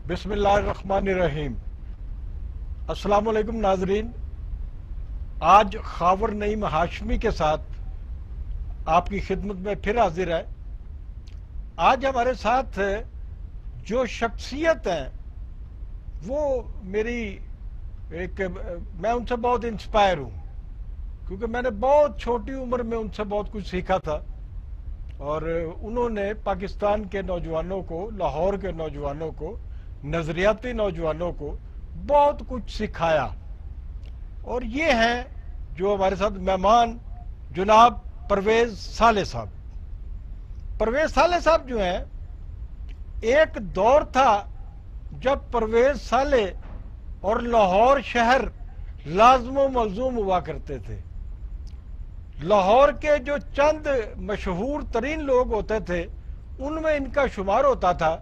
بسم اللہ الرحمن الرحیم۔ السلام علیکم ناظرین، آج خاور نعیم ہاشمی کے ساتھ آپ کی خدمت میں پھر حاضر ہے۔ آج ہمارے ساتھ جو شخصیت ہیں وہ میں ان سے بہت انسپائر ہوں، کیونکہ میں نے بہت چھوٹی عمر میں ان سے بہت کچھ سیکھا تھا، اور انہوں نے پاکستان کے نوجوانوں کو، لاہور کے نوجوانوں کو، نظریاتی نوجوانوں کو بہت کچھ سکھایا۔ اور یہ ہیں جو ہمارے ساتھ مہمان جناب پرویز صالح صاحب۔ پرویز صالح صاحب جو ہیں، ایک دور تھا جب پرویز صالح اور لاہور شہر لازم و ملزوم ہوا کرتے تھے۔ لاہور کے جو چند مشہور ترین لوگ ہوتے تھے ان میں ان کا شمار ہوتا تھا،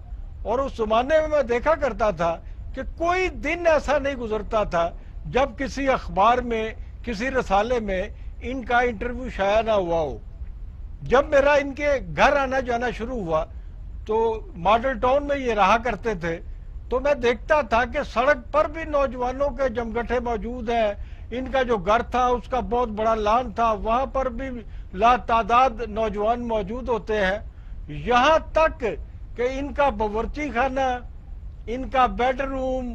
اور اس زمانے میں دیکھا کرتا تھا کہ کوئی دن ایسا نہیں گزرتا تھا جب کسی اخبار میں، کسی رسالے میں ان کا انٹرویو شائع نہ ہوا ہو۔ جب میرا ان کے گھر آنا جانا شروع ہوا تو ماڈل ٹاؤن میں یہ رہا کرتے تھے، تو میں دیکھتا تھا کہ سڑک پر بھی نوجوانوں کے جمگٹھے موجود ہیں۔ ان کا جو گھر تھا اس کا بہت بڑا لان تھا، وہاں پر بھی لا تعداد نوجوان موجود ہوتے ہیں، یہاں تک کہ ان کا باورچی خانہ، ان کا بیڈ روم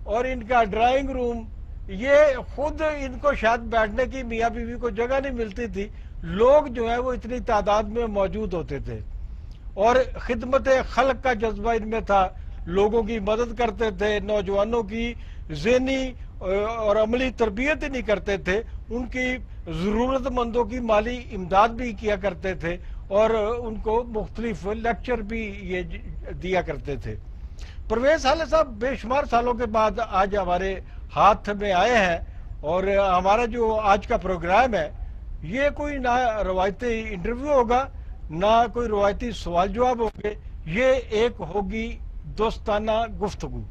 اور ان کا ڈرائنگ روم، یہ خود ان کو شاید بیٹھنے کی میاں بیوی کو جگہ نہیں ملتی تھی، لوگ جو ہیں وہ اتنی تعداد میں موجود ہوتے تھے، اور خدمت خلق کا جذبہ ان میں تھا۔ لوگوں کی مدد کرتے تھے، نوجوانوں کی ذہنی اور عملی تربیت ہی نہیں کرتے تھے، ان کی ضرورت مندوں کی مالی امداد بھی کیا کرتے تھے، اور ان کو مختلف لیکچر بھی یہ دیا کرتے تھے۔ پرویز صالح صاحب بے شمار سالوں کے بعد آج ہمارے ہاتھ میں آئے ہیں، اور ہمارا جو آج کا پروگرام ہے یہ کوئی نہ روایتی انٹرویو ہوگا، نہ کوئی روایتی سوال جواب ہوگے، یہ ایک ہوگی دوستانہ گفتگو۔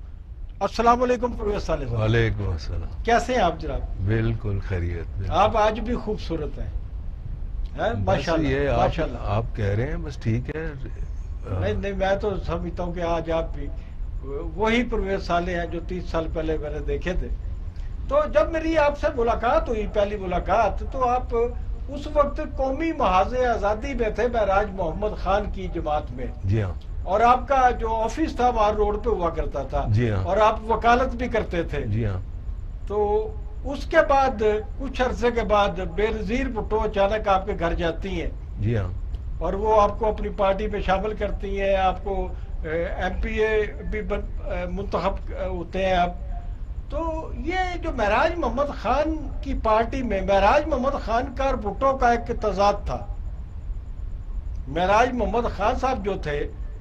السلام علیکم پرویز صالح صاحب۔ وعلیکم السلام۔ کیسے ہیں آپ جناب؟ بالکل خیریت۔ آپ آج بھی خوبصورت ہیں، یہ ماشاءاللہ۔ آپ کہہ رہے ہیں، بس ٹھیک ہے۔ نہیں، میں تو سمجھتا ہوں کہ آج آپ بھی وہی پرویز صالح ہیں جو 30 سال پہلے میں نے دیکھے تھے۔ تو جب میری آپ سے ملاقات ہوئی، پہلی ملاقات، تو آپ اس وقت قومی محاذ آزادی میں تھے، معراج محمد خان کی جماعت میں۔ جی ہاں۔ اور آپ کا جو آفس تھا وہاں روڈ پہ ہوا کرتا تھا، جی ہاں، اور آپ وکالت بھی کرتے تھے۔ جی ہاں۔ تو اس کے بعد کچھ عرصے کے بعد بے نظیر بھٹو اچانک آپ کے گھر جاتی ہیں، جی ہاں، اور وہ آپ کو اپنی پارٹی میں شامل کرتی ہیں، آپ کو ایم پی اے بھی منتخب ہوتے ہیں آپ۔ تو یہ جو معراج محمد خان کی پارٹی میں معراج محمد خان کا اور بھٹو کا ایک تضاد تھا۔ معراج محمد خان صاحب جو تھے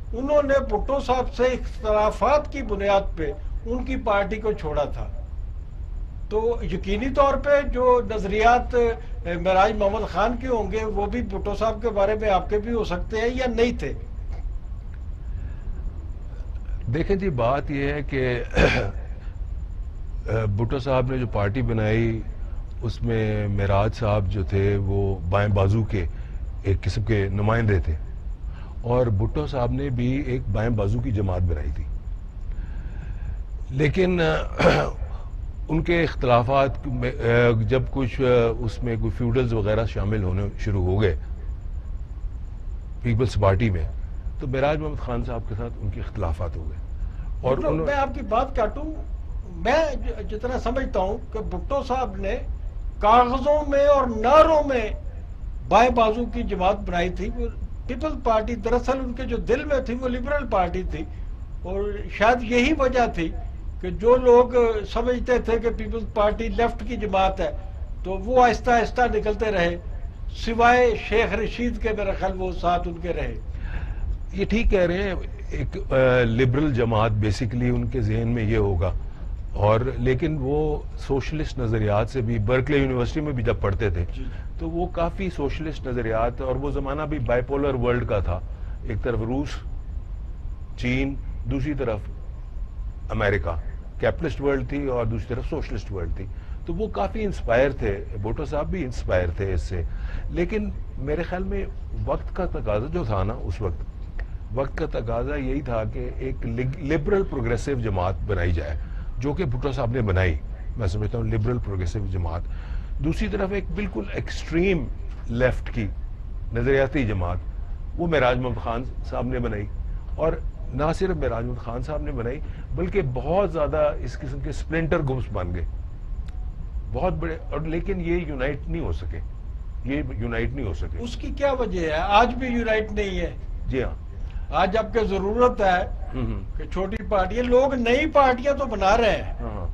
انہوں نے بھٹو صاحب سے اختلافات کی بنیاد پہ ان کی پارٹی کو چھوڑا تھا۔ تو یقینی طور پہ جو نظریات معراج محمد خان کے ہوں گے وہ بھی بھٹو صاحب کے بارے میں آپ کے بھی ہو سکتے ہیں، یا نہیں تھے؟ دیکھیں جی، بات یہ ہے کہ بھٹو صاحب نے جو پارٹی بنائی اس میں معراج صاحب جو تھے وہ بائیں بازو کے ایک قسم کے نمائندے تھے، اور بھٹو صاحب نے بھی ایک بائیں بازو کی جماعت بنائی تھی، لیکن ان کے اختلافات جب کچھ اس میں کوئی فیوڈلز وغیرہ شامل ہونے شروع ہو گئے پیپلز پارٹی میں، تو معراج محمد خان صاحب کے ساتھ ان کے اختلافات ہو گئے۔ اور میں آپ کی بات کاٹوں، میں جتنا سمجھتا ہوں کہ بھٹو صاحب نے کاغذوں میں اور نعروں میں بائیں بازو کی جماعت بنائی تھی۔ پیپلز پارٹی دراصل ان کے جو دل میں تھی وہ لبرل پارٹی تھی، اور شاید یہی وجہ تھی کہ جو لوگ سمجھتے تھے کہ پیپلز پارٹی لیفٹ کی جماعت ہے تو وہ آہستہ آہستہ نکلتے رہے، سوائے شیخ رشید کے، میرا خیال وہ ساتھ ان کے رہے۔ یہ ٹھیک کہہ رہے ہیں، ایک لبرل جماعت بیسیکلی ان کے ذہن میں یہ ہوگا، اور لیکن وہ سوشلسٹ نظریات سے بھی، برکلے یونیورسٹی میں بھی جب پڑھتے تھے تو وہ کافی سوشلسٹ نظریات، اور وہ زمانہ بھی بائی پولر ورلڈ کا تھا، ایک طرف روس، چین، دوسری طرف امریکہ، کیپٹلسٹ ورلڈ تھی، اور دوسری طرف سوشلسٹ ورلڈ تھی، تو وہ کافی انسپائر تھے، بھٹو صاحب بھی انسپائر تھے اس سے۔ لیکن میرے خیال میں وقت کا تقاضا جو تھا نا اس وقت، وقت کا تقاضا یہی تھا کہ ایک لبرل پروگریسو جماعت بنائی جائے، جو کہ بھٹو صاحب نے بنائی. میں سمجھتا ہوں لبرل پروگریسو جماعت. دوسری طرف ایک بالکل ایکسٹریم لیفٹ کی نظریاتی جماعت، وہ معراج محمد خان صاحب نے بنائی. اور نہ صرف معراج محمد خان صاحب نے بنائی بلکہ بہت زیادہ اس قسم کے سپلنٹر گروپس بن گئے بہت بڑے. اور لیکن یہ یونائٹ نہیں ہو سکے، اس کی کیا وجہ ہے؟ آج بھی یونائٹ نہیں ہے. جی ہاں، آج اب کہ ضرورت ہے کہ چھوٹی پارٹیاں، لوگ نئی پارٹیاں تو بنا رہے ہیں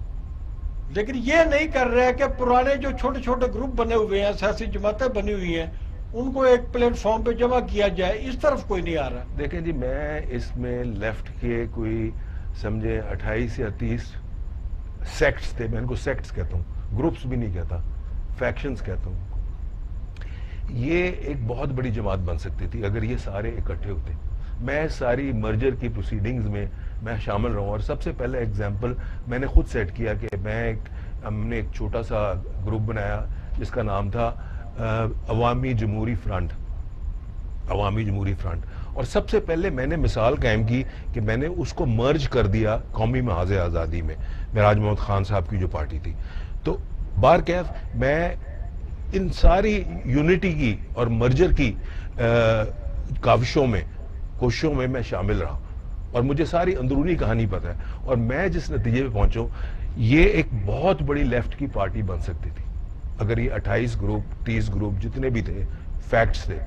لیکن یہ نہیں کر رہے کہ پرانے جو چھوٹے چھوٹے گروپ بنے ہوئے ہیں، سیاسی جماعتیں بنی ہوئی ہیں، ان کو ایک پلیٹ فارم پہ جمع کیا جائے. اس طرف کوئی نہیں آ رہا. دیکھیں جی، میں اس میں لیفٹ کے کوئی سمجھے 28 یا 30 سیکٹس تھے. میں ان کو سیکٹس کہتا ہوں، گروپس بھی نہیں کہتا، فیکشنز کہتا ہوں. یہ ایک بہت بڑی جماعت بن سکتی تھی اگر یہ سارے اکٹھے ہوتے. میں ساری مرجر کی پروسیڈنگز میں میں شامل رہوں. اور سب سے پہلے ایگزامپل میں نے خود سیٹ کیا کہ ہم نے ایک چھوٹا سا گروپ بنایا جس کا نام تھا عوامی جمہوری فرنٹ. اور سب سے پہلے میں نے مثال قائم کی کہ میں نے اس کو مرج کر دیا قومی محاذ آزادی میں، معراج محمد خان صاحب کی جو پارٹی تھی. تو بارکیف میں ان ساری یونٹی کی اور مرجر کی کوششوں میں شامل رہا اور مجھے ساری اندرونی کہانی پتہ ہے. اور میں جس نتیجے پہ پہنچوں، یہ ایک بہت بڑی لیفٹ کی پارٹی بن سکتی تھی اگر یہ 28 گروپ 30 گروپ جتنے بھی تھے، فیکٹس تھے،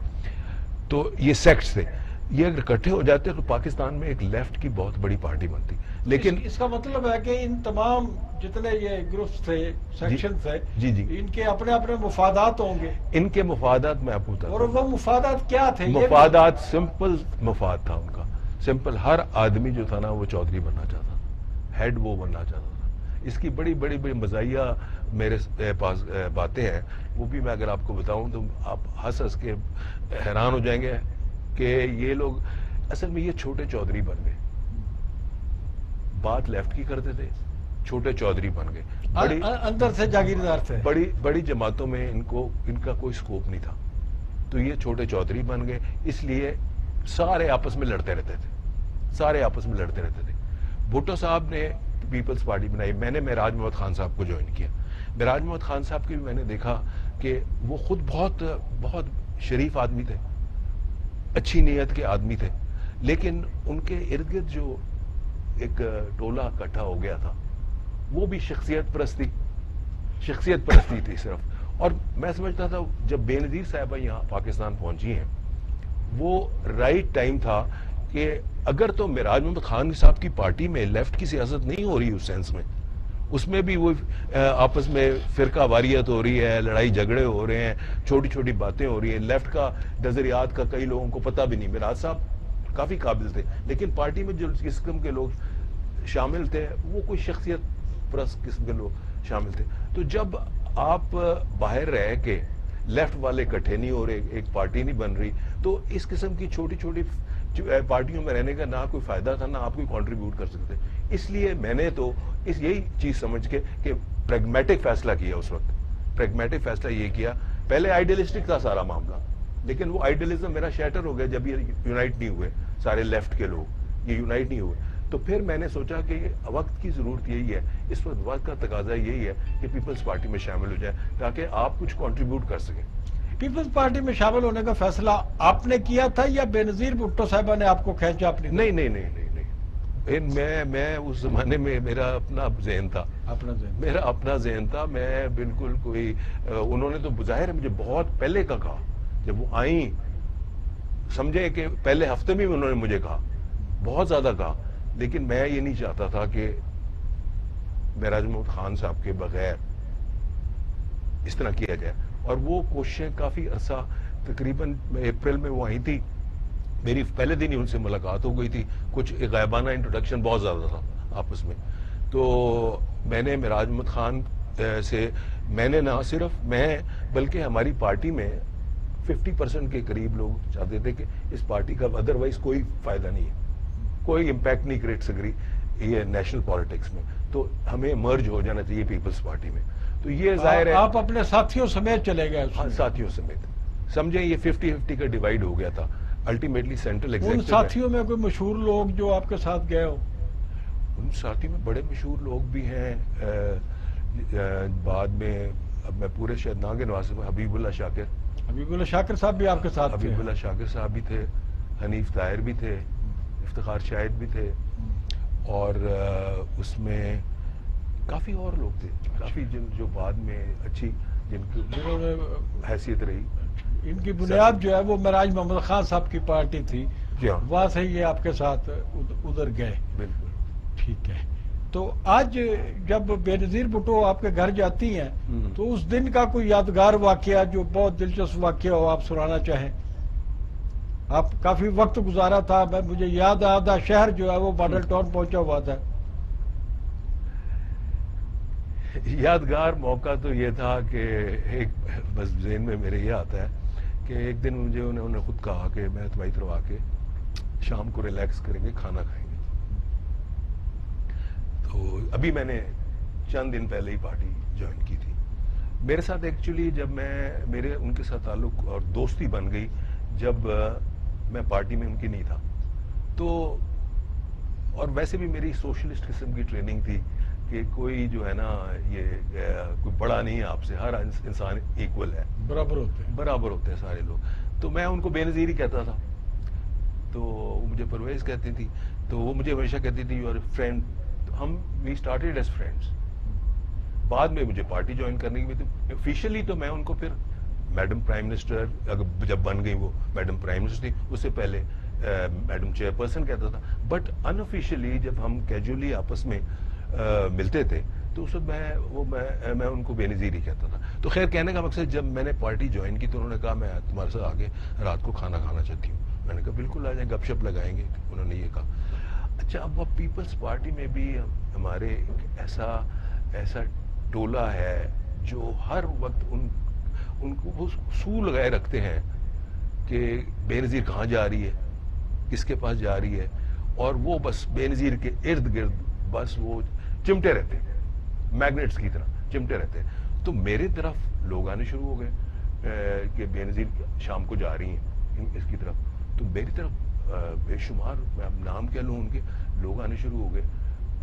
تو یہ سیکٹس تھے، یہ اگر اکٹھے ہو جاتے تو پاکستان میں ایک لیفٹ کی بہت بڑی پارٹی بنتی. لیکن اس کا مطلب ہے کہ ان تمام جتنے یہ گروپس تھے، سیکشن تھے، ان کے اپنے اپنے مفادات ہوں گے. ان کے مفادات میں آپ کو بتا دوں. اور وہ مفادات کیا تھے؟ مفادات سمپل مفاد تھا ان کا. سمپل، ہر آدمی جو تھا نا وہ چودھری بننا چاہتا تھا، ہیڈ وہ بننا چاہتا تھا. اس کی بڑی بڑی بڑی مزاحیہ میرے پاس باتیں ہیں، وہ بھی میں اگر آپ کو بتاؤں تو آپ ہنس کے حیران ہو جائیں گے کہ یہ لوگ اصل میں یہ چھوٹے چودھری بن گئے. بات لیفٹ کی کرتے تھے، چھوٹے چودھری بن گئے. اندر سے جاگیردار تھے. بڑی جماعتوں میں ان کا کوئی سکوپ نہیں تھا، تو یہ چھوٹے چودھری بن گئے. اس لیے سارے آپس میں لڑتے رہتے تھے. بھٹو صاحب نے پیپلز پارٹی بنائی. میں نے معراج محمد خان صاحب کو جوائن کیا. معراج محمد خان صاحب کی بھی میں نے دیکھا کہ وہ خود بہت شریف آدمی تھے، اچھی نیت کے آدمی تھے، لیکن ان کے ارد گرد جو ایک ٹولہ اکٹھا ہو گیا تھا وہ بھی شخصیت پرستی تھی صرف. اور میں سمجھتا تھا جب بے نظیر صاحبہ یہاں پاکستان پہنچی ہیں، وہ رائٹ ٹائم تھا کہ اگر تو معراج محمد خان صاحب کی پارٹی میں لیفٹ کی سیاست نہیں ہو رہی اس سینس میں، اس میں بھی وہ آپس میں فرقہ واریت ہو رہی ہے، لڑائی جھگڑے ہو رہے ہیں، چھوٹی چھوٹی باتیں ہو رہی ہیں، لیفٹ کا نظریات کا کئی لوگوں کو پتہ بھی نہیں. معراج صاحب کافی قابل تھے لیکن پارٹی میں جو اس قسم کے لوگ شامل تھے وہ کوئی شخصیت پرست قسم کے لوگ شامل تھے. تو جب آپ باہر رہ کے لیفٹ والے اکٹھے نہیں ہو رہے، ایک پارٹی نہیں بن رہی، تو اس قسم کی چھوٹی چھوٹی پارٹیوں میں رہنے کا نہ کوئی فائدہ تھا، نہ آپ کوئی کنٹریبیوٹ کر سکتے. اس لیے میں نے تو یہی چیز سمجھ کے کہ پریگمیٹک فیصلہ کیا. اس وقت پریگمیٹک فیصلہ یہ کیا، پہلے آئیڈیلسٹک تھا سارا معاملہ، لیکن وہ آئیڈیلزم میرا شیٹر ہو گیا جب یہ یونائٹ نہیں ہوئے، سارے لیفٹ کے لوگ یہ یونائٹ نہیں ہوئے. تو پھر میں نے سوچا کہ وقت کی ضرورت یہی ہے، اس وقت کا تقاضا یہی ہے کہ پیپلز پارٹی میں شامل ہو جائیں تاکہ آپ کچھ کنٹریبیوٹ کر سکیں. پیپلز پارٹی میں شامل ہونے کا فیصلہ آپ نے کیا تھا یا بے نظیر بھٹو صاحبہ نے آپ کو کھینچا اپنی؟ نہیں، میں اس زمانے میں میرا اپنا ذہن تھا. میں بالکل کوئی انہوں نے تو بظاہر مجھے بہت پہلے کا کہا، جب وہ آئیں سمجھے کہ پہلے ہفتے میں انہوں نے مجھے کہا، بہت زیادہ کہا، لیکن میں یہ نہیں چاہتا تھا کہ معراج محمد خان صاحب کے بغیر اس طرح کیا جائے. اور وہ کوششیں کافی عرصہ، تقریباً اپریل میں وہ آئی تھی، میری پہلے دن ہی ان سے ملاقات ہو گئی تھی، کچھ غائبانہ انٹروڈکشن بہت زیادہ تھا آپس میں. تو میں نے معراج محمد خان سے، میں نے نہ صرف میں بلکہ ہماری پارٹی میں 50% کے قریب لوگ چاہتے تھے کہ اس پارٹی کا ادروائز کوئی فائدہ نہیں ہے، کوئی امپیکٹ نہیں کریٹ سک رہی یہ نیشنل پالیٹکس میں، تو ہمیں مرج ہو جانا چاہیے پیپلز پارٹی میں. تو یہ ظاہر ہے آپ اپنے ساتھیوں سمیت چلے گئے. ساتھیوں سمیت سمجھیں یہ 50-50 کا ڈیوائیڈ ہو گیا تھا. الٹیمیٹلی سینٹرل ان ایگزیکٹو ساتھیوں میں کوئی مشہور لوگ جو آپ کے ساتھ گئے ہو؟ ان ساتھی میں بڑے مشہور لوگ بھی ہیں. بعد میں اب میں پورے شاید نہ گنوا سکوں. حبیب اللہ شاکر صاحب بھی آپ کے ساتھ تھے؟ حبیب اللہ شاکر صاحب بھی تھے, حنیف طاہر بھی تھے, افتخار شاہد بھی تھے, اور اس میں کافی اور لوگ تھے, کافی جو بعد میں اچھی جن کی حیثیت رہی. ان کی بنیاد جو ہے وہ معراج محمد خان صاحب کی پارٹی تھی, جی ہاں وہاں سے یہ آپ کے ساتھ ادھر گئے. بالکل. ٹھیک ہے. تو آج جب بے نظیر بھٹو آپ کے گھر جاتی ہیں تو اس دن کا کوئی یادگار واقعہ جو بہت دلچسپ واقعہ ہو آپ سنانا چاہیں؟ آپ کافی وقت گزارا تھا, مجھے یاد آدھا شہر جو ہے وہ ماڈل ٹاؤن پہنچا ہوا تھا. یادگار موقع تو یہ تھا کہ ایک بس ذہن میں میرے یہ آتا ہے کہ ایک دن مجھے انہوں نے خود کہا کہ میں تمہاری طرف آ کے شام کو ریلیکس کریں گے, کھانا کھائیں گے. تو ابھی میں نے چند دن پہلے ہی پارٹی جوائن کی تھی. میرے ساتھ ایکچولی جب میرے ان کے ساتھ تعلق اور دوستی بن گئی جب میں پارٹی میں ان کی نہیں تھا. تو اور ویسے بھی میری سوشلسٹ قسم کی ٹریننگ تھی کہ کوئی جو ہے نا یہ کوئی بڑا نہیں ہے آپ سے, ہر انسان ایکول ہے, برابر ہوتے ہیں سارے لوگ. تو میں ان کو بے نظیر ہی کہتا تھا. تو وہ مجھے پرویز کہتی تھی, تو وہ مجھے ہمیشہ کہتی تھی یو آر اے فرینڈ. ہم وی اسٹارٹیڈ ایز فرینڈس. بعد میں مجھے پارٹی جوائن کرنے کی تھی آفیشلی, تو میں ان کو پھر میڈم پرائم منسٹر جب بن گئی, وہ میڈم پرائم منسٹر تھی, اس سے پہلے میڈم چیئر پرسن کہتا تھا. بٹ ان آفیشلی جب ہم کیجولی آپس میں ملتے تھے تو اس وقت میں ان کو بے نظیر ہی کہتا تھا. تو خیر کہنے کا مقصد, جب میں نے پارٹی جوائن کی تو انہوں نے کہا میں تمہارے ساتھ آگے رات کو کھانا کھانا چاہتی ہوں. میں نے کہا بالکل آ جائیں, گپ شپ لگائیں گے. انہوں نے یہ کہا. اچھا, اب وہ پیپلز پارٹی میں بھی ہمارے ایسا ٹولہ ہے جو ہر وقت ان کو وہ اصول لگائے رکھتے ہیں کہ بے نظیر کہاں جا رہی ہے, کس کے پاس جا رہی ہے, اور وہ بس بے نظیر کے ارد گرد بس وہ چمٹے رہتے ہیں, میگنیٹس کی طرح چمٹے رہتے ہیں. تو میرے طرف لوگ آنے شروع ہو گئے کہ بے نظیر شام کو جا رہی ہیں اس کی طرف. تو میری طرف بے شمار, میں اب نام کیا لوں ان کے, لوگ آنے شروع ہو گئے.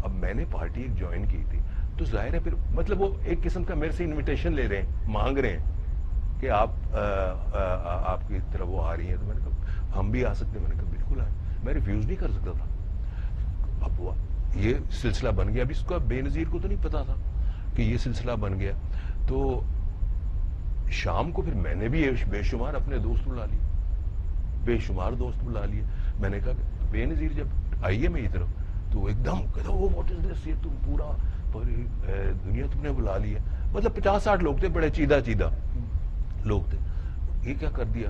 اب میں نے پارٹی ایک جوائن کی تھی, تو ظاہر ہے پھر مطلب وہ ایک قسم کا میرے سے انویٹیشن لے رہے ہیں, مانگ رہے ہیں کہ آپ کی طرف وہ آ رہی ہیں. تو میں نے کہا ہم بھی آ سکتے ہیں. میں نے کہا بالکل آئے. میں ریفیوز نہیں کر سکتا تھا. اب وہ یہ سلسلہ بن گیا. اب اس کا بے نظیر کو تو نہیں پتا تھا کہ یہ سلسلہ بن گیا. تو شام کو پھر میں نے بھی بے شمار اپنے دوست بلا لیے, بے شمار دوست بلا لیے. میں نے کہا کہ بے نظیر جب آئیے میری طرف, تو ایک دم کہتا وہ واٹ از دس, یہ تم پورا دنیا تم نے بلا لی ہے. مطلب 50-60 لوگ تھے, بڑے چیدہ لوگ تھے. یہ کیا کر دیا.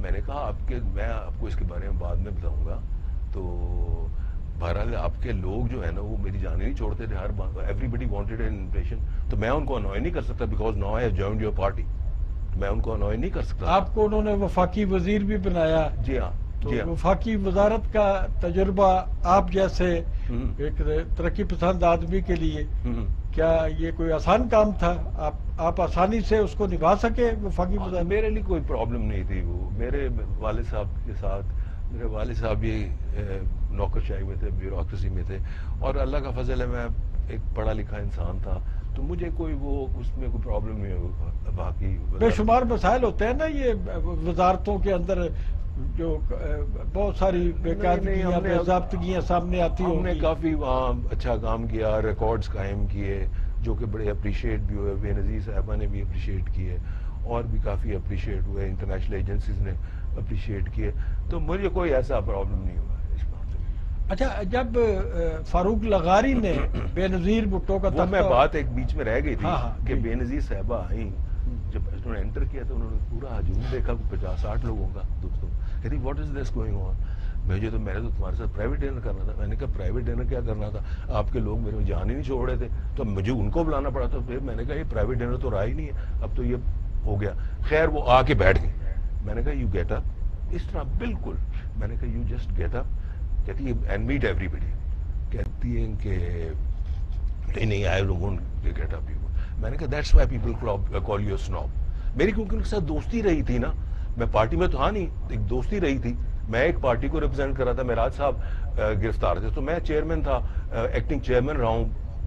میں نے کہا میں آپ کو اس کے بارے میں بعد میں بتاؤں گا. تو بہرحال آپ کے لوگ جو ہے نا وہ میری جانے نہیں چھوڑتے تھے. Everybody wanted an invitation. تو میں ان کو انوائے نہیں کر سکتا because now I have joined your party. میں ان کو انوائے نہیں کر سکتا. آپ کو انہوں نے وفاقی وزیر بھی بنایا. جی ہاں. تو وفاقی وزارت کا تجربہ آپ جیسے ایک ترقی پسند آدمی کے لیے کیا یہ کوئی آسان کام تھا؟ آپ آسانی سے اس کو نبھا سکے وفاقی وزارت؟ میرے لیے کوئی پرابلم نہیں تھی. وہ میرے والد صاحب کے ساتھ, میرے والد صاحب بھی نوکرشاہی میں تھے, بیوروکریسی میں تھے, اور اللہ کا فضل ہے میں ایک پڑھا لکھا انسان تھا. تو مجھے کوئی وہ اس میں کوئی پرابلم نہیں ہوگا. باقی بے شمار مسائل ہوتے ہیں نا یہ وزارتوں کے اندر, جو بہت ساری بےقاعدگیاں, بے ضابطگیاں سامنے آتی ہیں. ہم نے کافی وہاں اچھا کام کیا, ریکارڈز قائم کیے جو کہ بڑے اپریشیٹ بھی ہوئے. بے نظیر صاحبہ نے بھی اپریشیٹ کیے, اور بھی کافی اپریشیٹ ہوئے, انٹرنیشنل ایجنسیز نے اپریشیٹ کیے. تو مجھے کوئی ایسا پرابلم نہیں ہوا اس بات میں. اچھا, جب فاروق لغاری نے بے نظیر بھٹو کا وہ میں بات ایک بیچ میں رہ گئی تھی کہ جی. بے نظیر صاحبہ آئیں, جب انہوں نے انٹر کیا تو انہوں نے پورا ہجوم دیکھا 50-60 لوگوں کا. دوستوں کہتی what is this going on. میں نے تو تمہارے ساتھ پرائیویٹ ڈنر کرنا تھا. میں نے کہا پرائیویٹ ڈنر کیا کرنا تھا, آپ کے لوگ میرے جان ہی نہیں چھوڑ رہے تھے, تو مجھے ان کو بلانا پڑا تھا. پھر میں نے کہا یہ پرائیویٹ ڈنر تو رہا ہی نہیں ہے, اب تو یہ ہو گیا. خیر وہ آ کے بیٹھ گئی. میں نے کہا یو گیٹ اپ, اس طرح بالکل. میں نے کہا یو جسٹ گیٹ اپ. کہتی ہے اینڈ میٹ ایوری بڈی. کہتی ہیں کہ نہیں آئی ڈونٹ گیٹ اپ. میں نے کہا that's why people call you snob. میری کیونکہ ان کے ساتھ دوستی رہی تھی نا, میں پارٹی میں تو تھا نہیں, ایک دوستی رہی تھی. میں ایک پارٹی کو ریپرزینٹ کر رہا تھا, معراج صاحب گرفتار تھے تو میں چیئرمین تھا, ایکٹنگ چیئرمین رہا ہوں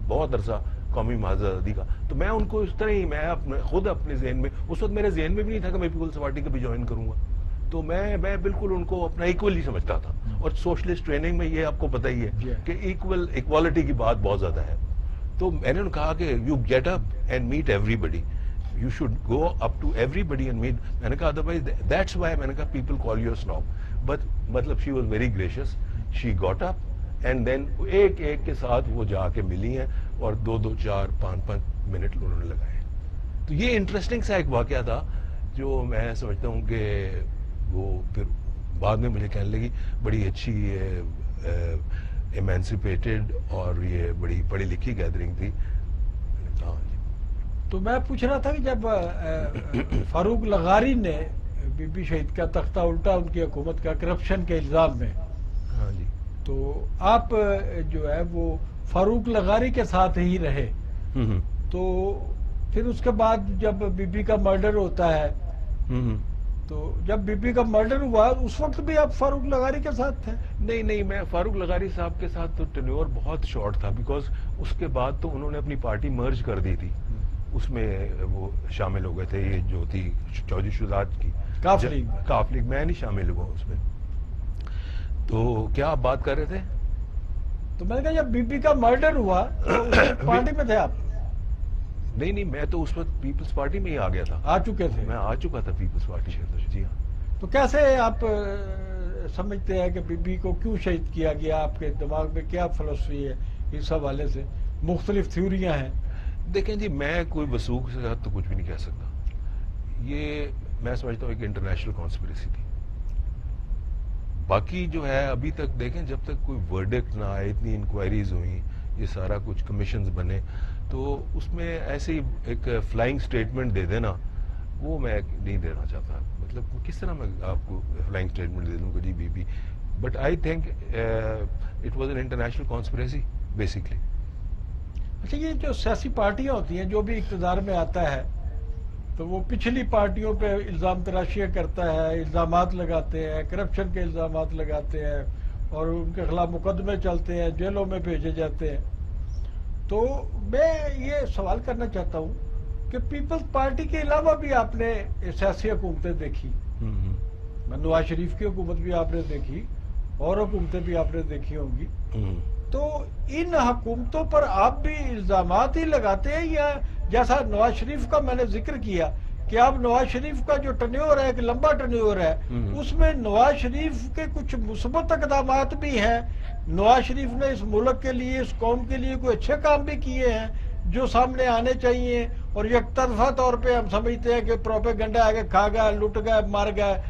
بہت عرصہ قومی محاذ آزادی کا. تو میں ان کو اس طرح ہی, میں خود اپنے ذہن میں, اس وقت میرے ذہن میں بھی نہیں تھا کہ میں پیپلز پارٹی کو بھی جوائن کروں گا. تو میں بالکل ان کو اپنا ایکول ہی سمجھتا تھا. اور سوشلسٹ ٹریننگ میں یہ آپ کو پتہ ہی ہے کہ ایکوالٹی کی بات بہت زیادہ ہے. تو میں نے کہا کہ you get up and meet everybody, you should go up to everybody and meet. میں نے کہا ادروائز دیٹس وائی, میں نے کہا people call you snob. But مطلب she was very gracious, she got up and then ایک کے ساتھ وہ جا کے ملی ہیں اور 2 4 5 منٹ انہوں نے لگائے. تو یہ انٹرسٹنگ سا ایک واقعہ تھا جو میں سمجھتا ہوں کہ وہ پھر بعد میں مجھے کہنے لگی بڑی اچھی ایمانسپیٹڈ اور یہ بڑی پڑھی لکھی گیدرنگ تھی. تو میں پوچھ رہا تھا کہ جب فاروق لغاری نے بی بی شہید کا تختہ الٹا ان کی حکومت کا کرپشن کے الزام میں, ہاں جی, تو آپ جو ہے وہ فاروق لغاری کے ساتھ ہی رہے. تو پھر اس کے بعد جب بی بی کا مرڈر ہوتا ہے, تو جب بی بی کا مرڈر ہوا اس وقت بھی آپ فاروق لغاری کے ساتھ تھے؟ نہیں, میں فاروق لغاری صاحب کے ساتھ تو ٹینیور بہت شارٹ تھا, بیکاز اس کے بعد تو انہوں نے اپنی پارٹی مرج کر دی تھی, اس میں وہ شامل ہو گئے تھے, یہ جو تھی چودھری شہزاد کی کاف لیگ. میں نہیں شامل ہوا اس میں. تو کیا آپ بات کر رہے تھے؟ تو میں نے کہا جب بی بی کا مرڈر ہوا پارٹی میں تھے آپ؟ نہیں, میں تو اس وقت پیپلز پارٹی میں ہی آ گیا تھا. آ چکے تھے؟ میں آ چکا تھا پیپلز پارٹی سے. جی ہاں. تو کیسے آپ سمجھتے ہیں کہ بی بی کو کیوں شہید کیا گیا؟ آپ کے دماغ میں کیا فلسفی ہے اس حوالے سے؟ مختلف تھیوریاں ہیں. دیکھیں جی, میں کوئی وثوق سے تو کچھ بھی نہیں کہہ سکتا. یہ میں سمجھتا ہوں ایک انٹرنیشنل کانسپریسی تھی. باقی جو ہے ابھی تک دیکھیں, جب تک کوئی ورڈکٹ نہ آئے, اتنی انکوائریز ہوئیں, یہ سارا کچھ کمیشنز بنے, تو اس میں ایسے ہی ایک فلائنگ سٹیٹمنٹ دے دینا, وہ میں نہیں دینا چاہتا. مطلب کس طرح میں آپ کو فلائنگ سٹیٹمنٹ دے دوں کہ جی بی. But I think it was an international conspiracy basically. اچھا, یہ جو سیاسی پارٹیاں ہوتی ہیں, جو بھی اقتدار میں آتا ہے تو وہ پچھلی پارٹیوں پہ الزام تراشیاں کرتا ہے, الزامات لگاتے ہیں, کرپشن کے الزامات لگاتے ہیں, اور ان کے خلاف مقدمے چلتے ہیں, جیلوں میں بھیجے جاتے ہیں. تو میں یہ سوال کرنا چاہتا ہوں کہ پیپلز پارٹی کے علاوہ بھی آپ نے سیاسی حکومتیں دیکھی, نواز شریف کی حکومت بھی آپ نے دیکھی, اور حکومتیں بھی آپ نے دیکھی ہوں گی. تو ان حکومتوں پر آپ بھی الزامات ہی لگاتے ہیں, یا جیسا نواز شریف کا میں نے ذکر کیا کہ اب نواز شریف کا جو ٹنیور ہے, ایک لمبا ٹنیور ہے, اس میں نواز شریف کے کچھ مثبت اقدامات بھی ہیں. نواز شریف نے اس ملک کے لیے, اس قوم کے لیے کوئی اچھے کام بھی کیے ہیں جو سامنے آنے چاہیے, اور یک طرفہ طور پہ ہم سمجھتے ہیں کہ پروپیگنڈا آگے کھا گئے, لٹ گئے, مار گئے.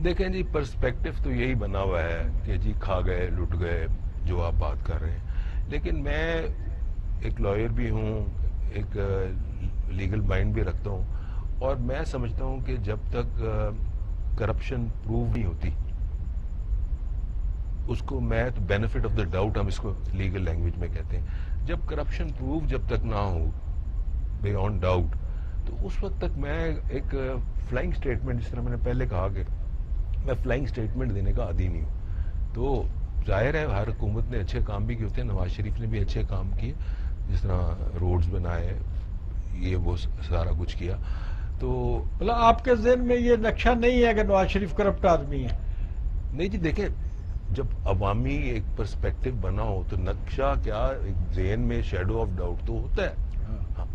دیکھیں جی, پرسپیکٹو تو یہی بنا ہوا ہے کہ جی کھا گئے, لٹ گئے, جو آپ بات کر رہے ہیں. لیکن میں ایک لائر بھی ہوں, ایک لیگل مائنڈ بھی رکھتا ہوں, اور میں سمجھتا ہوں کہ جب تک کرپشن پروو نہیں ہوتی, اس کو میں تو بینیفٹ آف دا ڈاؤٹ ہم اس کو لیگل لینگویج میں کہتے ہیں, جب کرپشن پروو جب تک نہ ہو بیونڈ ڈاؤٹ, تو اس وقت تک میں ایک فلائنگ سٹیٹمنٹ, جس طرح میں نے پہلے کہا کہ میں فلائنگ سٹیٹمنٹ دینے کا عادی نہیں ہوں. تو ظاہر ہے ہر حکومت نے اچھے کام بھی کیے ہوتے ہیں, نواز شریف نے بھی اچھے کام کیے, جس طرح روڈز بنائے, یہ وہ سارا کچھ کیا. تو مطلب آپ کے ذہن میں یہ نقشہ نہیں ہے کہ نواز شریف کرپٹ آدمی ہے؟ نہیں جی, دیکھیں جب عوامی ایک پرسپیکٹو بنا ہو تو نقشہ کیا, ایک ذہن میں شیڈو آف ڈاؤٹ تو ہوتا ہے,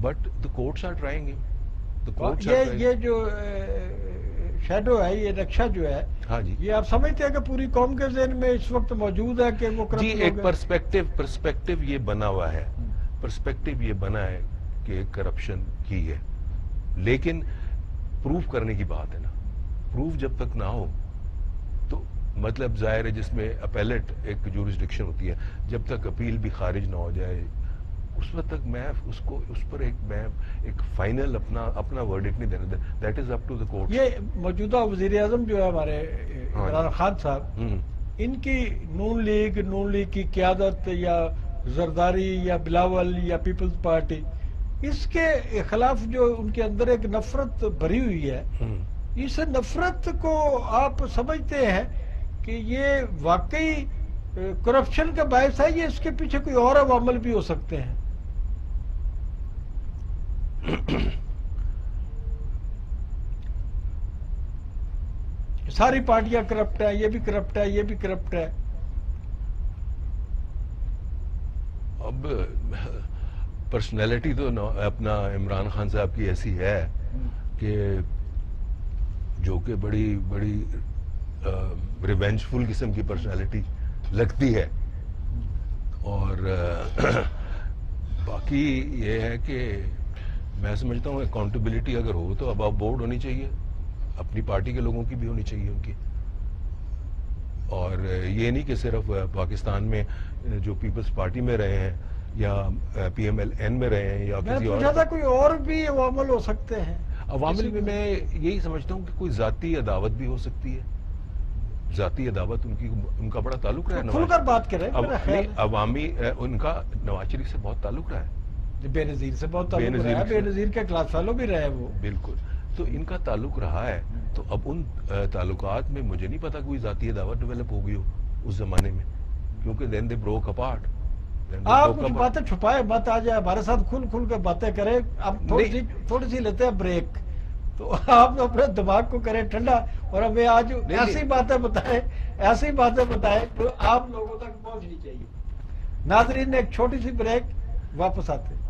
but the courts are trying him. یہ جو شیڈو ہے, یہ نقشہ جو ہے, ہاں جی, یہ آپ سمجھتے ہیں کہ پوری قوم کے ذہن میں اس وقت موجود ہے کہ وہ کرپٹ جی ایک پرسپیکٹو یہ بنا ہوا ہے, پرسپیکٹو یہ بنا ہے کہ کرپشن کی ہے, لیکن پروف کرنے کی بات ہے نا, پروف جب تک نہ ہو تو مطلب ظاہر ہے جس میں اپیلیٹ ایک جورسڈکشن ہوتی ہے, جب تک اپیل بھی خارج نہ ہو جائے اس وقت تک میں اس پر ایک فائنل اپنا ورڈکٹ نہیں دینا. That is up to the court. یہ موجودہ وزیر اعظم جو ہے ہمارے عمران خان صاحب, ان کی نون لیگ کی قیادت, یا زرداری, یا بلاول, یا پیپلز پارٹی, اس کے خلاف جو ان کے اندر ایک نفرت بھری ہوئی ہے, اس نفرت کو آپ سمجھتے ہیں کہ یہ واقعی کرپشن کا باعث ہے یا اس کے پیچھے کوئی اور عوامل بھی ہو سکتے ہیں؟ ساری پارٹیاں کرپٹ ہیں، یہ بھی کرپٹ ہے، یہ بھی کرپٹ ہے. اب پرسنالٹی تو اپنا عمران خان صاحب کی ایسی ہے کہ جو کہ بڑی بڑی ریونجفل قسم کی پرسنالٹی لگتی ہے. اور باقی یہ ہے کہ میں سمجھتا ہوں اکاؤنٹیبلٹی اگر ہو تو اب بورڈ ہونی چاہیے، اپنی پارٹی کے لوگوں کی بھی ہونی چاہیے ان کی. اور یہ نہیں کہ صرف پاکستان میں جو پیپلز پارٹی میں رہے ہیں یا پی ایم ایل این میں رہے ہیں یا میں کسی پوچھا تھا کوئی اور بھی عوامل ہو سکتے ہیں. عوامل میں یہی سمجھتا ہوں کہ کوئی ذاتی عداوت بھی ہو سکتی ہے. ذاتی عداوت ان کا بڑا تعلق رہا ہے. کھل کر بات کریں. عوامی ان کا نواز شریف سے بہت تعلق رہا ہے، بے نظیر سے بہت تعلق رہا ہے، بے نظیر کے کلاس فیلو بھی رہے وہ. بالکل. تو ان کا تعلق رہا ہے. تو اب ان تعلقات میں مجھے نہیں پتا کوئی ذاتی عداوت ڈیولپ ہو گئی ہو اس زمانے میں، کیونکہ دین دے بروک اپارٹ. آپ کچھ باتیں چھپائے مت، آ جائے ہمارے ساتھ کھل کے باتیں کریں. اب تھوڑی سی لیتے ہیں بریک، تو آپ اپنے دماغ کو کریں ٹھنڈا اور ہمیں آج ایسی باتیں بتائیں جو آپ لوگوں تک پہنچنی چاہیے. ناظرین ایک چھوٹی سی بریک، واپس آتے ہیں.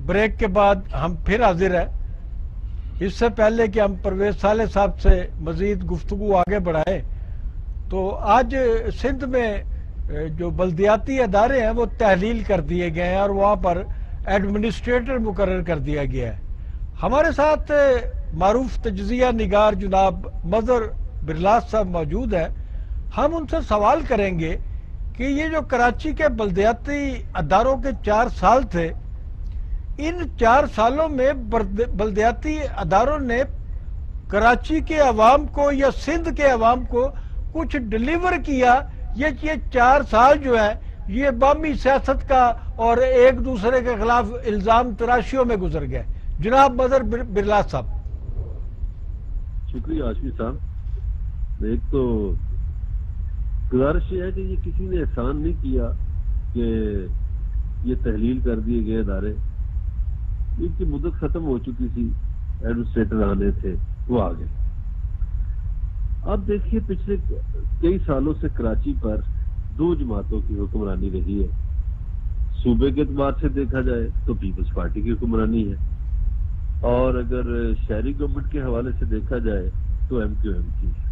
بریک کے بعد ہم پھر حاضر ہیں. اس سے پہلے کہ ہم پرویز صالح صاحب سے مزید گفتگو آگے بڑھائیں، تو آج سندھ میں جو بلدیاتی ادارے ہیں وہ تحلیل کر دیے گئے ہیں اور وہاں پر ایڈمنسٹریٹر مقرر کر دیا گیا ہے. ہمارے ساتھ معروف تجزیہ نگار جناب مظہر برلاس صاحب موجود ہیں. ہم ان سے سوال کریں گے کہ یہ جو کراچی کے بلدیاتی اداروں کے 4 سال تھے، ان 4 سالوں میں بلدیاتی اداروں نے کراچی کے عوام کو یا سندھ کے عوام کو کچھ ڈیلیور کیا؟ یہ 4 سال جو ہے یہ باہمی سیاست کا اور ایک دوسرے کے خلاف الزام تراشیوں میں گزر گئے. جناب مظہر برلاس صاحب. شکریہ ہاشمی صاحب. ایک تو گزارش یہ ہے کہ یہ کسی نے احسان نہیں کیا کہ یہ تحلیل کر دیے گئے ادارے. ان کی مدت ختم ہو چکی تھی، ایڈمنسٹریٹر آنے تھے، وہ آ گئے. اب دیکھیے پچھلے کئی سالوں سے کراچی پر 2 جماعتوں کی حکمرانی رہی ہے. صوبے کے اعتبار سے دیکھا جائے تو پیپلز پارٹی کی حکمرانی ہے، اور اگر شہری گورنمنٹ کے حوالے سے دیکھا جائے تو ایم کیو ایم کی ہے.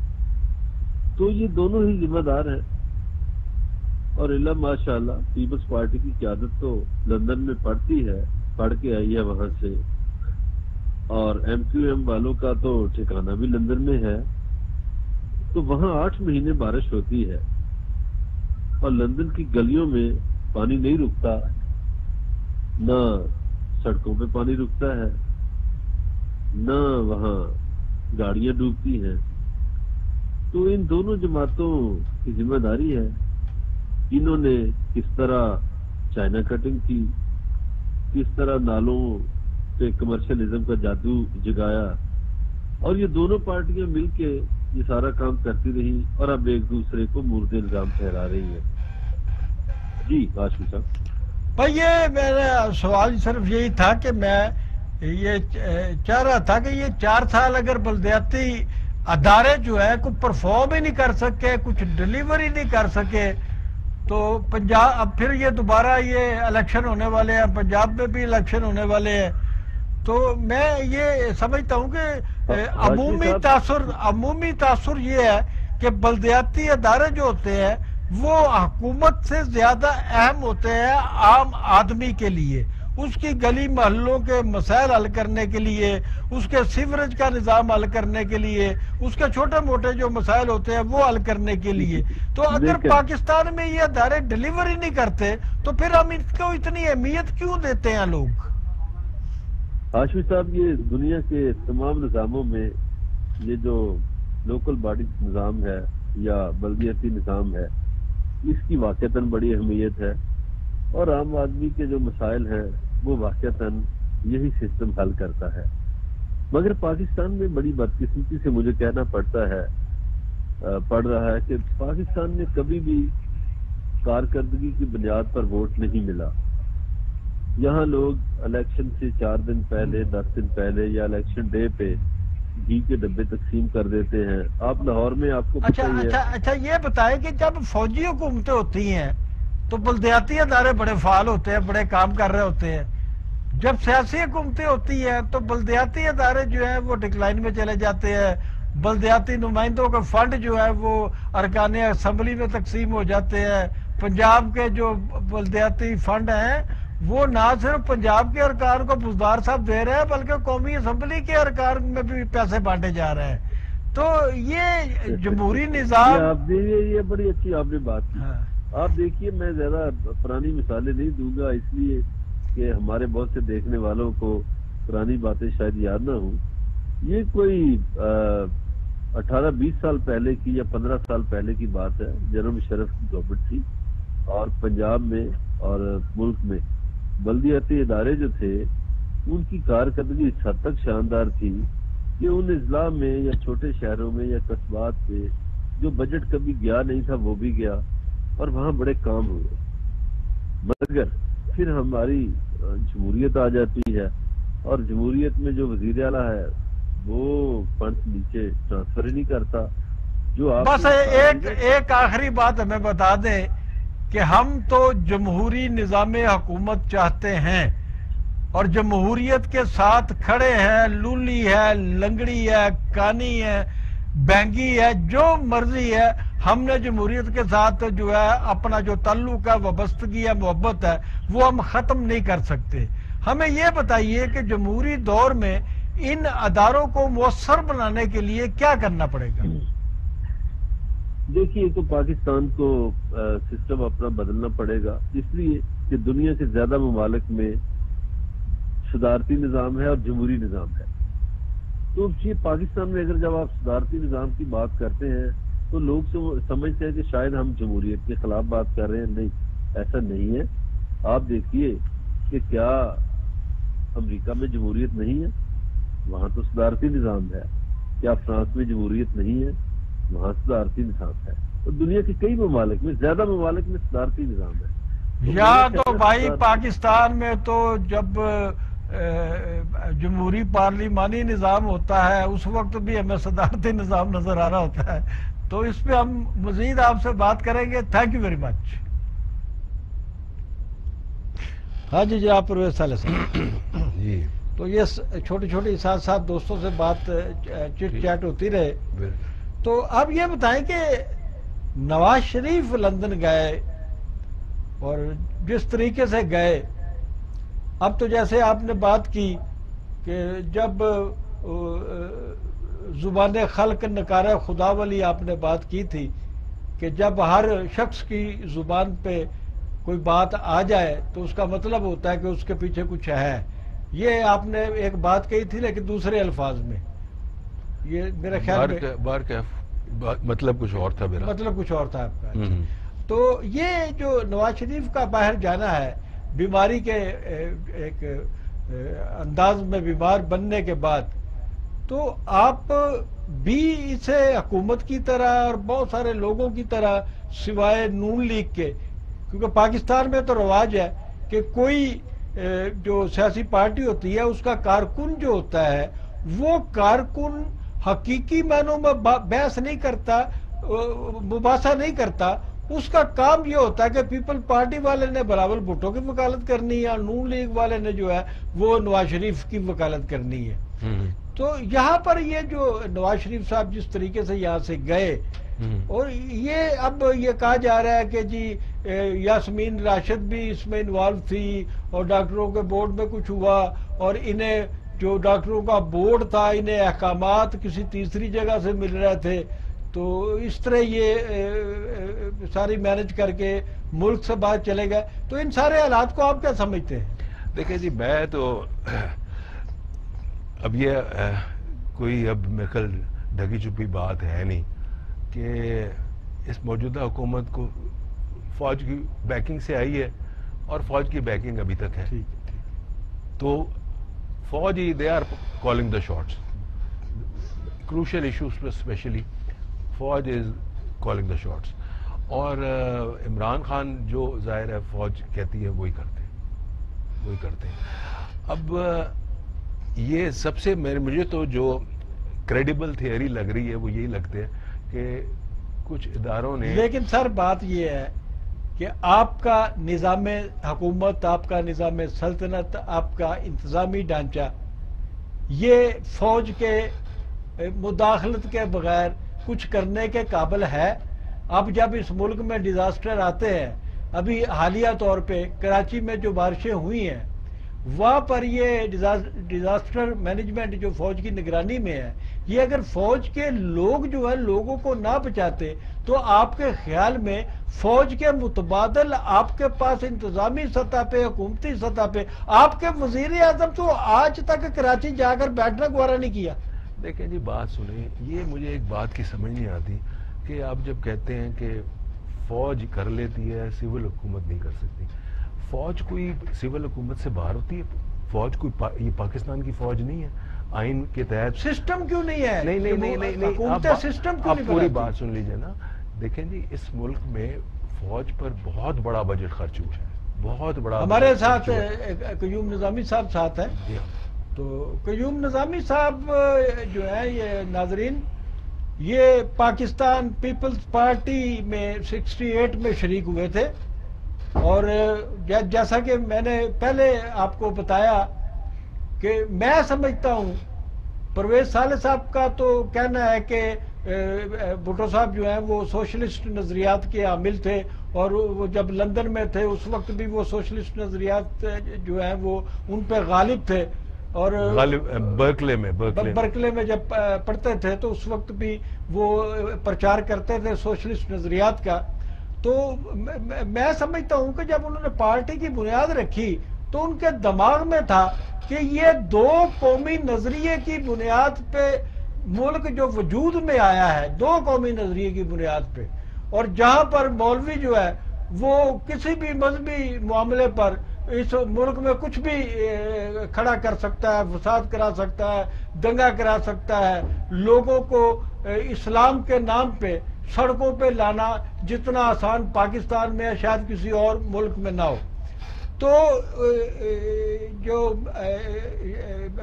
تو یہ دونوں ہی ذمہ دار ہیں. اور اللہ ماشاءاللہ پیپلز پارٹی کی قیادت تو لندن میں پڑھ کے آئی ہے وہاں سے، اور ایم کیو ایم والوں کا تو ٹھکانہ بھی لندن میں ہے. تو وہاں 8 مہینے بارش ہوتی ہے اور لندن کی گلیوں میں پانی نہیں رکتا، نہ سڑکوں پہ پانی رکتا ہے، نہ وہاں گاڑیاں ڈوبتی ہیں. تو ان دونوں جماعتوں کی ذمہ داری ہے، انہوں نے کس طرح چائنا کٹنگ کی، کس طرح نالوں پہ کمرشلزم کا جادو جگایا، اور یہ دونوں پارٹیاں مل کے یہ سارا کام کرتی رہی اور اب ایک دوسرے کو مورد الزام ٹھہرا رہی ہے. جی ہاشمی صاحب. بھائی یہ میرا سوال صرف یہی تھا کہ میں یہ چاہ رہا تھا کہ یہ 4 سال اگر بلدیاتی ادارے جو ہے کوئی پرفارم ہی نہیں کر سکے، کچھ ڈیلیور ہی نہیں کر سکے، تو پنجاب اب پھر یہ دوبارہ یہ الیکشن ہونے والے ہیں، پنجاب میں بھی الیکشن ہونے والے ہیں. تو میں یہ سمجھتا ہوں کہ عمومی تاثر یہ ہے کہ بلدیاتی ادارے جو ہوتے ہیں وہ حکومت سے زیادہ اہم ہوتے ہیں عام آدمی کے لیے، اس کی گلی محلوں کے مسائل حل کرنے کے لیے، اس کے سیوریج کا نظام حل کرنے کے لیے، اس کے چھوٹے موٹے جو مسائل ہوتے ہیں وہ حل کرنے کے لیے. تو اگر پاکستان میں یہ ادارے ڈیلیوری نہیں کرتے تو پھر ہم ان کو اتنی اہمیت کیوں دیتے ہیں لوگ؟ ہاشمی صاحب، یہ دنیا کے تمام نظاموں میں یہ جو لوکل باڈی نظام ہے یا بلدیاتی نظام ہے، اس کی واقعتاً بڑی اہمیت ہے، اور عام آدمی کے جو مسائل ہیں وہ واقعتاً یہی سسٹم حل کرتا ہے. مگر پاکستان میں بڑی بدقسمتی سے مجھے کہنا پڑ رہا ہے کہ پاکستان میں کبھی بھی کارکردگی کی بنیاد پر ووٹ نہیں ملا. یہاں لوگ الیکشن سے 4 دن پہلے، 10 دن پہلے یا الیکشن ڈے پہ گھی کے ڈبے تقسیم کر دیتے ہیں. آپ لاہور میں آپ کو پتہ ہی ہے. اچھا یہ بتائیں کہ جب فوجی حکومتیں ہوتی ہیں تو بلدیاتی ادارے بڑے فعال ہوتے ہیں، بڑے کام کر رہے ہوتے ہیں. جب سیاسی حکومتیں ہوتی ہیں تو بلدیاتی ادارے جو ہیں وہ ڈکلائن میں چلے جاتے ہیں. بلدیاتی نمائندوں کا فنڈ جو ہے وہ ارکان اسمبلی میں تقسیم ہو جاتے ہیں. پنجاب کے جو بلدیاتی فنڈ ہیں وہ نہ صرف پنجاب کے ارکان کو بزدار صاحب دے رہے ہیں بلکہ قومی اسمبلی کے ارکان میں بھی پیسے بانٹے جا رہے ہیں. تو یہ جمہوری نظام، یہ بڑی اچھی آپ نے بات کی. آپ دیکھیے، میں زیادہ پرانی مثالیں نہیں دوں گا اس لیے کہ ہمارے بہت سے دیکھنے والوں کو پرانی باتیں شاید یاد نہ ہوں. یہ کوئی 18-20 سال پہلے کی یا 15 سال پہلے کی بات ہے. جنرل مشرف کی گورنمنٹ تھی اور پنجاب میں اور ملک میں بلدیاتی ادارے جو تھے ان کی کارکردگی اس حد تک شاندار تھی کہ ان اضلاع میں یا چھوٹے شہروں میں یا قصبات پہ جو بجٹ کبھی گیا نہیں تھا وہ بھی گیا اور وہاں بڑے کام ہوئے. مگر پھر ہماری جمہوریت آ جاتی ہے اور جمہوریت میں جو وزیر اعلیٰ ہے وہ فنڈ نیچے ٹرانسفر ہی نہیں کرتا. جو آپ بس ایک آخری بات ہمیں بتا دیں کہ ہم تو جمہوری نظام حکومت چاہتے ہیں اور جمہوریت کے ساتھ کھڑے ہیں. لولی ہے، لنگڑی ہے، کانی ہے، بینگی ہے، جو مرضی ہے. ہم نے جمہوریت کے ساتھ جو ہے اپنا جو تعلق ہے، وابستگی ہے، محبت ہے، وہ ہم ختم نہیں کر سکتے. ہمیں یہ بتائیے کہ جمہوری دور میں ان اداروں کو مؤثر بنانے کے لیے کیا کرنا پڑے گا؟ دیکھیے، تو پاکستان کو سسٹم اپنا بدلنا پڑے گا، اس لیے کہ دنیا کے زیادہ ممالک میں صدارتی نظام ہے اور جمہوری نظام ہے. تو یہ پاکستان میں اگر جب آپ صدارتی نظام کی بات کرتے ہیں تو لوگ سمجھتے ہیں کہ شاید ہم جمہوریت کے خلاف بات کر رہے ہیں. نہیں، ایسا نہیں ہے. آپ دیکھیے کہ کیا امریکہ میں جمہوریت نہیں ہے؟ وہاں تو صدارتی نظام ہے. کیا فرانس میں جمہوریت نہیں ہے؟ وہاں صدارتی نظام ہے. اور دنیا کے کئی ممالک میں، زیادہ ممالک میں صدارتی نظام ہے. یا تو بھائی پاکستان میں تو جب جمہوری پارلیمانی نظام ہوتا ہے اس وقت بھی ہمیں صدارتی نظام نظر آ رہا ہوتا ہے. تو اس پہ ہم مزید آپ سے بات کریں گے. تھینک یو ویری مچ. ہاں جی جناب پرویز صالح صاحب جی. تو یہ چھوٹی چھوٹی ساتھ دوستوں سے بات چٹ چیٹ ہوتی رہے. تو اب یہ بتائیں کہ نواز شریف لندن گئے اور جس طریقے سے گئے، اب تو جیسے آپ نے بات کی کہ جب زبان خلق نکار خدا والی آپ نے بات کی تھی کہ جب ہر شخص کی زبان پہ کوئی بات آ جائے تو اس کا مطلب ہوتا ہے کہ اس کے پیچھے کچھ ہے. یہ آپ نے ایک بات کہی تھی لیکن دوسرے الفاظ میں. یہ میرے خیال میں مطلب کچھ اور تھا. مطلب کچھ اور تھا آپ کا. تو یہ جو نواز شریف کا باہر جانا ہے بیماری کے ایک انداز میں بیمار بننے کے بعد، تو آپ بھی اسے حکومت کی طرح اور بہت سارے لوگوں کی طرح سوائے نون لیگ کے، کیونکہ پاکستان میں تو رواج ہے کہ کوئی جو سیاسی پارٹی ہوتی ہے اس کا کارکن جو ہوتا ہے وہ کارکن حقیقی معنوں میں بحث نہیں کرتا، مباحثہ نہیں کرتا. اس کا کام یہ ہوتا ہے کہ پیپل پارٹی والے نے بلاول بھٹو کی وکالت کرنی ہے اور نون لیگ والے نے جو ہے وہ نواز شریف کی وکالت کرنی ہے. تو یہاں پر یہ جو نواز شریف صاحب جس طریقے سے یہاں سے گئے، اور یہ اب یہ کہا جا رہا ہے کہ جی یاسمین راشد بھی اس میں انوالو تھی اور ڈاکٹروں کے بورڈ میں کچھ ہوا اور انہیں جو ڈاکٹروں کا بورڈ تھا انہیں احکامات کسی تیسری جگہ سے مل رہے تھے. تو اس طرح یہ ساری مینج کر کے ملک سے باہر چلے گئے. تو ان سارے حالات کو آپ کیا سمجھتے ہیں؟ دیکھیں جی، میں تو اب یہ کوئی اب میرے خیال ڈھکی چھپی بات ہے نہیں کہ اس موجودہ حکومت کو فوج کی بیکنگ سے آئی ہے اور فوج کی بیکنگ ابھی تک ہے. تو فوج ہی they are calling the shots. Crucial issues پہ اسپیشلی فوج از کالنگ دا شاٹس. اور عمران خان جو ظاہر ہے فوج کہتی ہے وہی کرتے ہیں. اب یہ سب سے مجھے تو جو کریڈیبل تھیوری لگ رہی ہے وہ یہی لگتے ہیں کہ کچھ اداروں نے. لیکن سر بات یہ ہے کہ آپ کا نظام حکومت, آپ کا نظام سلطنت, آپ کا انتظامی ڈھانچہ یہ فوج کے مداخلت کے بغیر کچھ کرنے کے قابل ہے. اب جب اس ملک میں ڈیزاسٹر آتے ہیں, ابھی حالیہ طور پہ کراچی میں جو بارشیں ہوئی ہیں وہاں پر یہ ڈیزاسٹر مینجمنٹ جو فوج کی نگرانی میں ہے, یہ اگر فوج کے لوگ جو ہے لوگوں کو نہ بچاتے تو آپ کے خیال میں فوج کے متبادل آپ کے پاس انتظامی سطح پہ, حکومتی سطح پہ آپ کے وزیر اعظم تو آج تک کراچی جا کر بیٹھنا گوارا نہیں کیا. دیکھیں جی بات سنیں, یہ مجھے ایک بات کی سمجھ نہیں آتی کہ آپ جب کہتے ہیں کہ فوج کر لیتی ہے سول حکومت نہیں کر سکتی. فوج کوئی سول حکومت سے باہر ہوتی ہے. فوج کوئی یہ پاکستان کی فوج نہیں ہے. آئین کے تحت سسٹم کیوں نہیں ہے؟ نہیں حکومتیں سسٹم کیوں آپ نہیں پوری بناتی؟ بات سن لیجئے نا. دیکھیں جی اس ملک میں فوج پر بہت بڑا بجٹ خرچ ہوا ہے, بہت بڑا. ہمارے ساتھ قیوم نظامی صاحب ساتھ ہیں. تو قیوم نظامی صاحب جو ہے یہ ناظرین, یہ پاکستان پیپلز پارٹی میں 68 میں شریک ہوئے تھے. اور جیسا کہ میں نے پہلے آپ کو بتایا کہ میں سمجھتا ہوں پرویز صالح صاحب کا تو کہنا ہے کہ بھٹو صاحب جو ہیں وہ سوشلسٹ نظریات کے حامل تھے, اور وہ جب لندن میں تھے اس وقت بھی وہ سوشلسٹ نظریات جو ہیں وہ ان پہ غالب تھے. اور برکلے میں جب پڑھتے تھے تو اس وقت بھی وہ پرچار کرتے تھے سوشلسٹ نظریات کا. تو میں سمجھتا ہوں کہ جب انہوں نے پارٹی کی بنیاد رکھی تو ان کے دماغ میں تھا کہ یہ دو قومی نظریے کی بنیاد پہ ملک جو وجود میں آیا ہے, دو قومی نظریے کی بنیاد پہ, اور جہاں پر مولوی جو ہے وہ کسی بھی مذہبی معاملے پر اس ملک میں کچھ بھی کھڑا کر سکتا ہے, فساد کرا سکتا ہے, دنگا کرا سکتا ہے, لوگوں کو اسلام کے نام پہ سڑکوں پہ لانا جتنا آسان پاکستان میں شاید کسی اور ملک میں نہ ہو. تو جو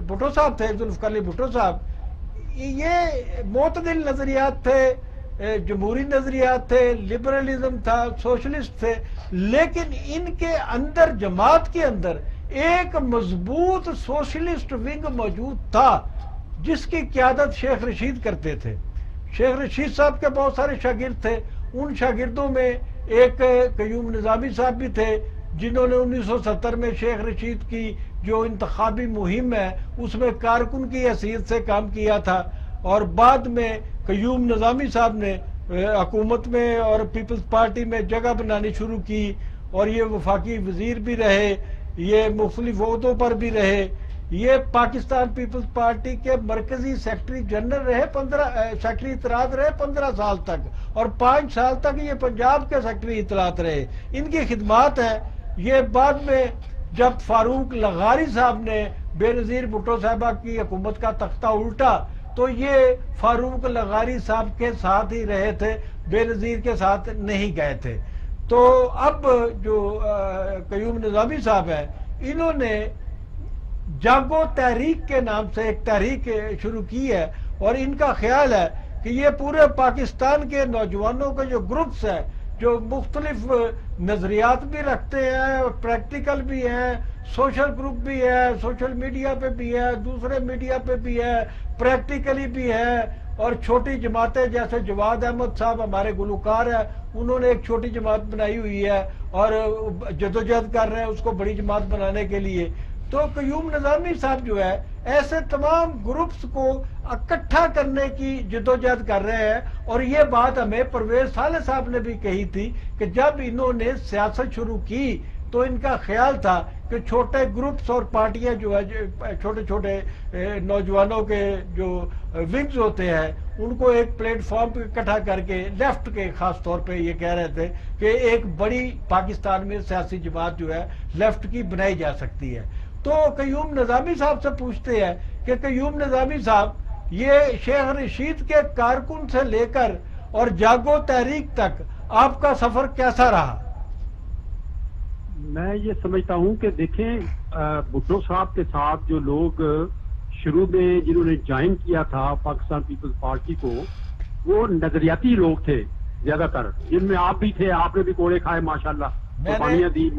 بھٹو صاحب تھے, ذوالفقار علی بھٹو صاحب, یہ معتدل نظریات تھے, جمہوری نظریات تھے, لبرلزم تھا, سوشلسٹ تھے, لیکن ان کے اندر جماعت کے اندر ایک مضبوط سوشلسٹ ونگ موجود تھا جس کی قیادت شیخ رشید کرتے تھے. شیخ رشید صاحب کے بہت سارے شاگرد تھے. ان شاگردوں میں ایک قیوم نظامی صاحب بھی تھے جنہوں نے 1970 میں شیخ رشید کی جو انتخابی مہم ہے اس میں کارکن کی حیثیت سے کام کیا تھا. اور بعد میں قیوم نظامی صاحب نے حکومت میں اور پیپلز پارٹی میں جگہ بنانی شروع کی, اور یہ وفاقی وزیر بھی رہے, یہ مختلف عہدوں پر بھی رہے. یہ پاکستان پیپلز پارٹی کے مرکزی سیکرٹری جنرل رہے, سیکرٹری اطلاعات رہے 15 سال تک, اور 5 سال تک یہ پنجاب کے سیکرٹری اطلاعات رہے. ان کی خدمات ہے. یہ بعد میں جب فاروق لغاری صاحب نے بے نظیر بھٹو صاحبہ کی حکومت کا تختہ الٹا تو یہ فاروق لغاری صاحب کے ساتھ ہی رہے تھے, بے نظیر کے ساتھ نہیں گئے تھے. تو اب جو قیوم نظامی صاحب ہیں انہوں نے جاگو تحریک کے نام سے ایک تحریک شروع کی ہے, اور ان کا خیال ہے کہ یہ پورے پاکستان کے نوجوانوں کے جو گروپس ہیں جو مختلف نظریات بھی رکھتے ہیں, پریکٹیکل بھی ہیں, سوشل گروپ بھی ہے, سوشل میڈیا پہ بھی ہے, دوسرے میڈیا پہ بھی ہے, پریکٹیکلی بھی ہے, اور چھوٹی جماعتیں جیسے جواد احمد صاحب ہمارے گلوکار ہیں, انہوں نے ایک چھوٹی جماعت بنائی ہوئی ہے اور جدوجہد کر رہے ہیں اس کو بڑی جماعت بنانے کے لیے. تو قیوم نظامی صاحب جو ہے ایسے تمام گروپس کو اکٹھا کرنے کی جدوجہد کر رہے ہیں. اور یہ بات ہمیں پرویز صالح صاحب نے بھی کہی تھی کہ جب انہوں نے سیاست شروع کی تو ان کا خیال تھا کہ چھوٹے گروپس اور پارٹیاں جو ہے چھوٹے چھوٹے نوجوانوں کے جو ونگز ہوتے ہیں ان کو ایک پلیٹ فارم پہ اکٹھا کر کے لیفٹ کے خاص طور پہ یہ کہہ رہے تھے کہ ایک بڑی پاکستان میں سیاسی جماعت جو ہے لیفٹ کی بنائی جا سکتی ہے. تو قیوم نظامی صاحب سے پوچھتے ہیں کہ قیوم نظامی صاحب یہ شیخ رشید کے کارکن سے لے کر اور جاگو تحریک تک آپ کا سفر کیسا رہا؟ میں یہ سمجھتا ہوں کہ دیکھیں بھٹو صاحب کے ساتھ جو لوگ شروع میں جنہوں نے جوائن کیا تھا پاکستان پیپلز پارٹی کو وہ نظریاتی لوگ تھے زیادہ تر، جن میں آپ بھی تھے، آپ نے بھی کوڑے کھائے ماشاءاللہ، قربانیاں دی.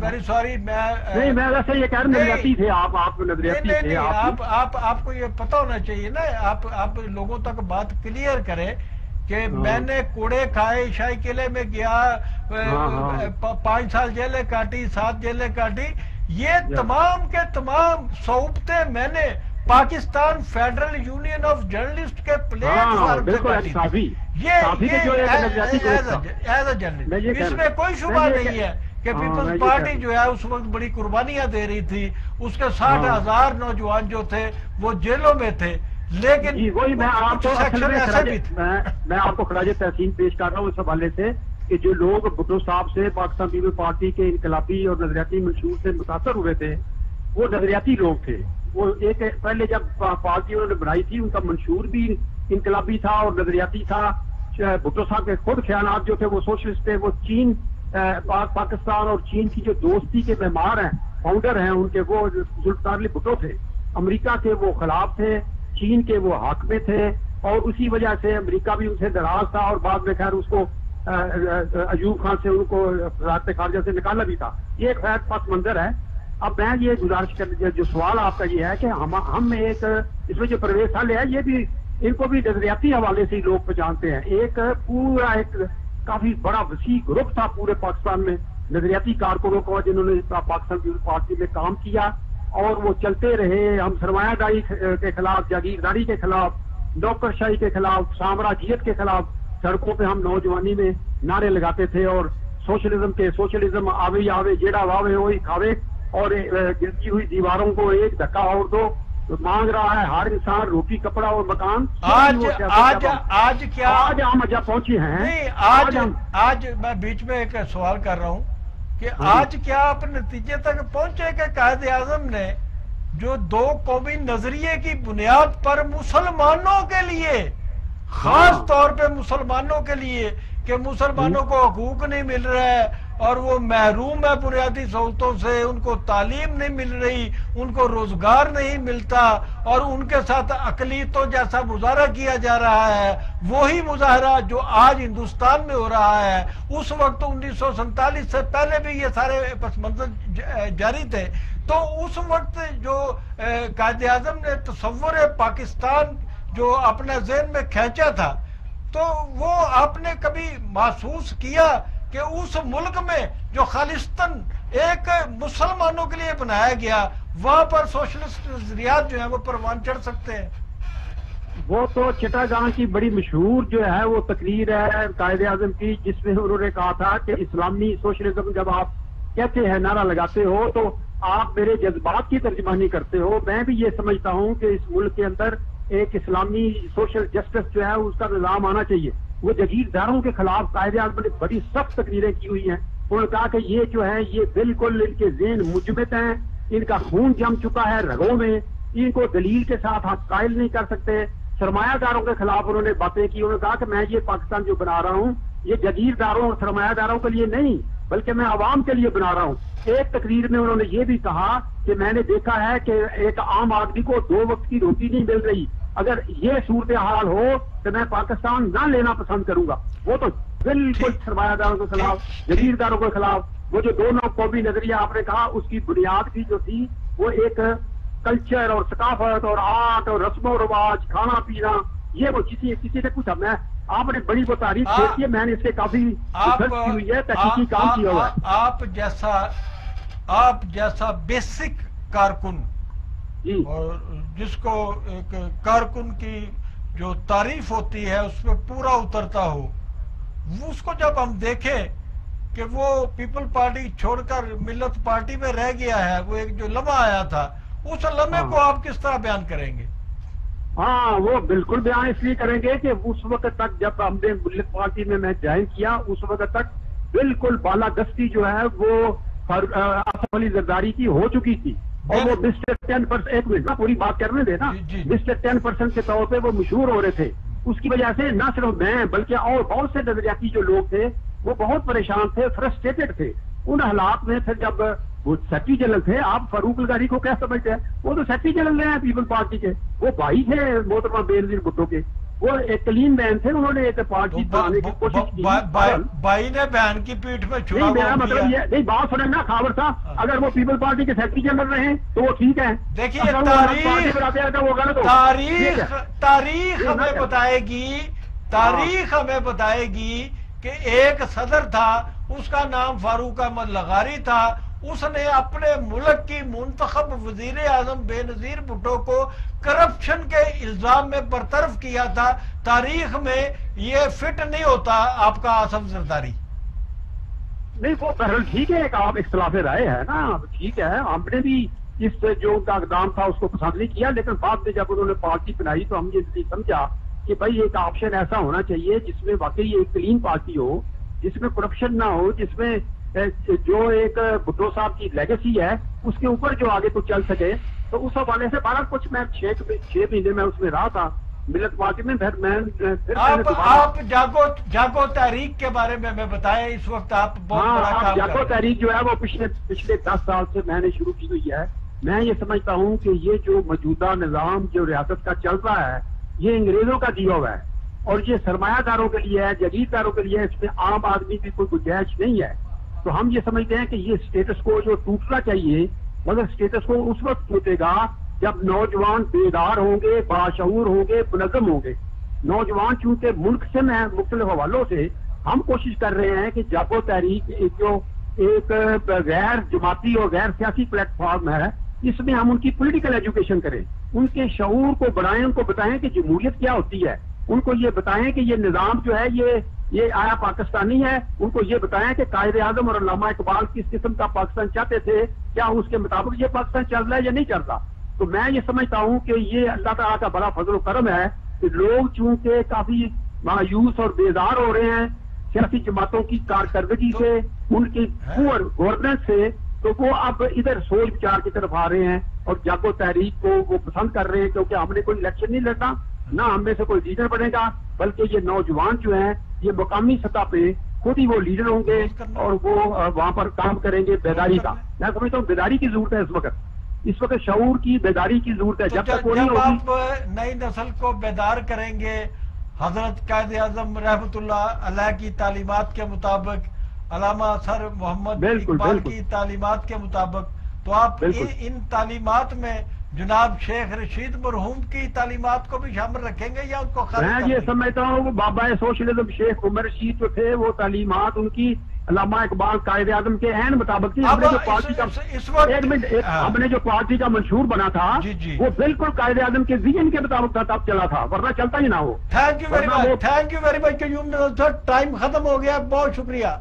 ویری سوری نہیں میں ویسے یہ کہہ رہا نظریاتی تھے آپ نظریاتی تھے. آپ کو یہ پتا ہونا چاہیے نا، آپ لوگوں تک بات کلیئر کریں کہ میں نے کوڑے کھائے، شاہی قلعے میں گیا، 5 سال جیلیں کاٹی، 7 جیلیں کاٹی، یہ تمام کے تمام صحبتیں میں نے Pakistan federal union of journalist کے پلیٹ فارم سے کاٹی. اس میں کوئی شبہ نہیں ہے کہ پیپلز پارٹی جو ہے اس وقت بڑی قربانیاں دے رہی تھی، اس کے 60,000 نوجوان جو تھے وہ جیلوں میں تھے، لیکن وہی میں آپ کو خراج تحسین پیش کر رہا ہوں اس حوالے سے کہ جو لوگ بھٹو صاحب سے پاکستان پیپلز پارٹی کے انقلابی اور نظریاتی منشور سے متاثر ہوئے تھے وہ نظریاتی لوگ تھے. وہ ایک پہلے جب پارٹی انہوں نے بنائی تھی ان کا منشور بھی انقلابی تھا اور نظریاتی تھا. بھٹو صاحب کے خود خیالات جو تھے وہ سوشلسٹ تھے. وہ چین پاکستان اور چین کی جو دوستی کے معمار ہیں، فاؤنڈر ہیں ان کے، وہ ذوالفقار علی بھٹو تھے. امریکہ کے وہ خلاف تھے، چین کے وہ حق میں تھے، اور اسی وجہ سے امریکہ بھی ان سے ناراض تھا اور بعد میں خیر اس کو ایوب خان سے ان کو وزارت خارجہ سے نکالا بھی تھا. یہ ایک خیر پس منظر ہے. اب میں یہ گزارش کر جو سوال آپ کا یہ ہے کہ ہم ایک اس میں جو پرویز سال ہے یہ بھی ان کو بھی نظریاتی حوالے سے لوگ پہچانتے ہیں. ایک پورا ایک کافی بڑا وسیع گروپ تھا پورے پاکستان میں نظریاتی کارکنوں کو جنہوں نے پاکستان پیپلز پارٹی میں کام کیا اور وہ چلتے رہے. ہم سرمایہ داری کے خلاف، جاگیرداری کے خلاف، نوکرشاہی کے خلاف، سامراجیت کے خلاف سڑکوں پہ ہم نوجوانی میں نعرے لگاتے تھے اور سوشلزم آوے جیڑا واوے وہی کھاوے، اور گرتی ہوئی دیواروں کو ایک دھکا اور دو. مانگ رہا ہے ہر انسان روٹی، کپڑا اور مکان. آج کیا ہم جب پہنچے ہیں، آج میں بیچ میں ایک سوال کر رہا ہوں کہ آج کیا آپ نتیجے تک پہنچے کہ قائد اعظم نے جو 2 قومی نظریے کی بنیاد پر مسلمانوں کے لیے، خاص طور پہ مسلمانوں کے لیے، کہ مسلمانوں کو حقوق نہیں مل رہا ہے اور وہ محروم ہے بنیادی سہولتوں سے، ان کو تعلیم نہیں مل رہی، ان کو روزگار نہیں ملتا، اور ان کے ساتھ اقلیتوں جیسا مظاہرہ کیا جا رہا ہے، وہی مظاہرہ جو آج ہندوستان میں ہو رہا ہے. اس وقت 1947 سے پہلے بھی یہ سارے پس منظر جاری تھے. تو اس وقت جو قائد اعظم نے تصور پاکستان جو اپنے ذہن میں کھینچا تھا، تو وہ آپ نے کبھی محسوس کیا کہ اس ملک میں جو خالصتاً ایک مسلمانوں کے لیے بنایا گیا، وہاں پر سوشلسٹ نظریات جو ہیں وہ پروان چڑھ سکتے ہیں؟ وہ تو چٹاگاں کی بڑی مشہور جو ہے وہ تقریر ہے قائد اعظم کی، جس میں انہوں نے کہا تھا کہ اسلامی سوشلزم جب آپ کہتے ہیں، نعرہ لگاتے ہو، تو آپ میرے جذبات کی ترجمانی کرتے ہو. میں بھی یہ سمجھتا ہوں کہ اس ملک کے اندر ایک اسلامی سوشل جسٹس جو ہے اس کا نظام آنا چاہیے. وہ جگیرداروں کے خلاف قائد اعظم نے بڑی سخت تقریریں کی ہوئی ہیں. انہوں نے کہا کہ یہ جو ہے یہ بالکل ان کے ذہن مجمد ہیں، ان کا خون جم چکا ہے رگوں میں، ان کو دلیل کے ساتھ آپ قائل نہیں کر سکتے. سرمایہ داروں کے خلاف انہوں نے باتیں کی. انہوں نے کہا کہ میں یہ پاکستان جو بنا رہا ہوں یہ جگیرداروں اور سرمایہ داروں کے لیے نہیں بلکہ میں عوام کے لیے بنا رہا ہوں. ایک تقریر میں انہوں نے یہ بھی کہا کہ میں نے دیکھا ہے کہ ایک عام آدمی کو 2 وقت کی روٹی نہیں مل رہی. اگر یہ صورتحال ہو تو میں پاکستان نہ لینا پسند کروں گا. وہ تو بالکل سرمایہ داروں کے خلاف، جگیرداروں کے خلاف. وہ جو 2 قومی نظریہ آپ نے کہا اس کی بنیاد بھی جو تھی وہ ایک کلچر اور ثقافت اور آرٹ اور رسم و رواج، کھانا پینا، یہ وہ کسی نے پوچھا. میں آپ نے بڑی وہ تعریف کی ہے، میں نے اس کے کافی ریسرچ کی ہوئی ہے، تحقیقی کام کیا ہوا ہے. آپ جیسا بیسک کارکن جی، اور جس کو ایک کارکن کی جو تعریف ہوتی ہے اس پہ پورا اترتا ہو، اس کو جب ہم دیکھیں کہ وہ پیپل پارٹی چھوڑ کر ملت پارٹی میں رہ گیا ہے، وہ ایک جو لمحہ آیا تھا، اس لمحے کو آپ کس طرح بیان کریں گے؟ ہاں وہ بالکل بیان اس لیے کریں گے کہ اس وقت تک جب ہم نے ملت پارٹی میں جوائن کیا، اس وقت تک بالکل بالادستی جو ہے وہ آصف علی زرداری کی ہو چکی تھی، اور وہ مسٹر 10%، ایک منٹ پوری بات کرنے دے نا، مسٹر 10% کے طور پہ وہ مشہور ہو رہے تھے. اس کی وجہ سے نہ صرف میں بلکہ اور بہت سے نظریاتی جو لوگ تھے وہ بہت پریشان تھے، فرسٹریٹڈ تھے. ان حالات میں پھر جب وہ سیکرٹری جنرل تھے، آپ فاروق الغاری کو کیا سمجھتے ہیں؟ وہ تو سیکرٹری جنرل ہیں پیپل پارٹی کے، وہ بھائی تھے محترمہ بینظیر بھٹو کے، وہ ایک کلین مین تھے، انہوں نے ایک پارٹی بنانے کی کوشش کی. بھائی نے بہن کی پیٹھ میں چھڑا. نہیں میرا مطلب یہ نہیں، بات سنیں نا خاور صاحب، اگر وہ پیپل پارٹی کے سیکرٹری جنرل رہے تو وہ ٹھیک ہے. دیکھیے تاریخ ہمیں بتائے گی، تاریخ ہمیں بتائے گی کہ ایک صدر تھا، اس کا نام فاروق احمد لغاری تھا، اس نے اپنے ملک کی منتخب وزیر اعظم بے نظیر بھٹو کو کرپشن کے الزام میں برطرف کیا تھا. تاریخ میں یہ فٹ نہیں ہوتا آپ کا آصف زرداری. نہیں وہ بہرحال ٹھیک ہے، ایک آپ اختلاف رائے ہے نا، ٹھیک ہے، ہم نے بھی اس جو ان کا اقدام تھا اس کو پسند نہیں کیا، لیکن بعد میں جب انہوں نے پارٹی بنائی تو ہم یہ سمجھا کہ بھائی ایک آپشن ایسا ہونا چاہیے جس میں واقعی ایک کلین پارٹی ہو، جس میں کرپشن نہ ہو، جس میں جو ایک بھٹو صاحب کی لیگیسی ہے اس کے اوپر جو آگے تو چل سکے. تو اس حوالے سے بارہ کچھ میں 6 مہینے میں اس میں رہا تھا ملت پارٹی میں. آپ جاگو تحریک کے بارے میں بتائیں، اس وقت آپ بہت بڑا کام کر رہے ہیں. جاگو تحریک جو ہے وہ پچھلے 10 سال سے میں نے شروع کی ہوئی ہے. میں یہ سمجھتا ہوں کہ یہ جو موجودہ نظام جو ریاست کا چل رہا ہے یہ انگریزوں کا دیا ہوا ہے، اور یہ سرمایہ داروں کے لیے ہے، جگیرداروں کے لیے، اس میں عام آدمی کی کوئی گنجائش نہیں ہے. تو ہم یہ سمجھتے ہیں کہ یہ اسٹیٹس کو جو ٹوٹنا چاہیے، مگر اسٹیٹس کو اس وقت ٹوٹے گا جب نوجوان بیدار ہوں گے، باشعور ہوں گے، منظم ہوں گے. نوجوان چونکہ ملک سے میں مختلف حوالوں سے ہم کوشش کر رہے ہیں کہ جاگو تحریک ایک غیر جماعتی اور غیر سیاسی پلیٹ فارم ہے، اس میں ہم ان کی پولیٹیکل ایجوکیشن کریں، ان کے شعور کو بڑھائیں، ان کو بتائیں کہ جمہوریت کیا ہوتی ہے، ان کو یہ بتائیں کہ یہ نظام جو ہے یہ آیا پاکستانی ہے، ان کو یہ بتائیں کہ قائد اعظم اور علامہ اقبال کس قسم کا پاکستان چاہتے تھے، کیا اس کے مطابق یہ پاکستان چل رہا ہے یا نہیں چل رہا. تو میں یہ سمجھتا ہوں کہ یہ اللہ تعالیٰ کا بڑا فضل و کرم ہے کہ لوگ چونکہ کافی مایوس اور بیدار ہو رہے ہیں سیاسی جماعتوں کی کارکردگی سے، ان کی پور گورننس سے، تو وہ اب ادھر سوچ بچار کی طرف آ رہے ہیں اور جاگو تحریک کو وہ پسند کر رہے ہیں، کیونکہ ہم نے کوئی الیکشن نہیں لڑنا، نہ ہم میں سے کوئی لیڈر بنے گا، بلکہ یہ نوجوان جو ہیں یہ مقامی سطح پہ خود ہی وہ لیڈر ہوں گے اور وہ وہاں پر کام کریں گے. بیداری کا میں سمجھتا ہوں بیداری کی ضرورت ہے اس وقت شعور کی، بیداری کی ضرورت ہے. جب آپ نئی نسل کو بیدار کریں گے حضرت قائد اعظم رحمۃ اللہ علیہ کی تعلیمات کے مطابق، علامہ سر محمد اقبال کی تعلیمات کے مطابق، تو آپ ان تعلیمات میں جناب شیخ رشید مرحوم کی تعلیمات کو بھی شامل رکھیں گے یا ان کو خارج؟ میں یہ سمجھتا ہوں کہ بابا سوشلزم شیخ عمر رشید جو تھے وہ تعلیمات ان کی علامہ اقبال قائد اعظم کے عین مطابق تھی. ہم نے جو پارٹی کا منشور بنا تھا وہ بالکل قائد اعظم کے ذہن کے مطابق تھا، تب چلا تھا، ورنہ چلتا ہی نہ ہو. Thank you very much. Time ختم ہو گیا، بہت شکریہ،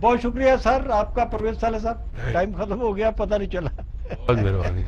بہت شکریہ سر آپ کا. پرویز صالح صاحب ٹائم ختم ہو گیا، پتہ نہیں چلا. بہت مہربانی.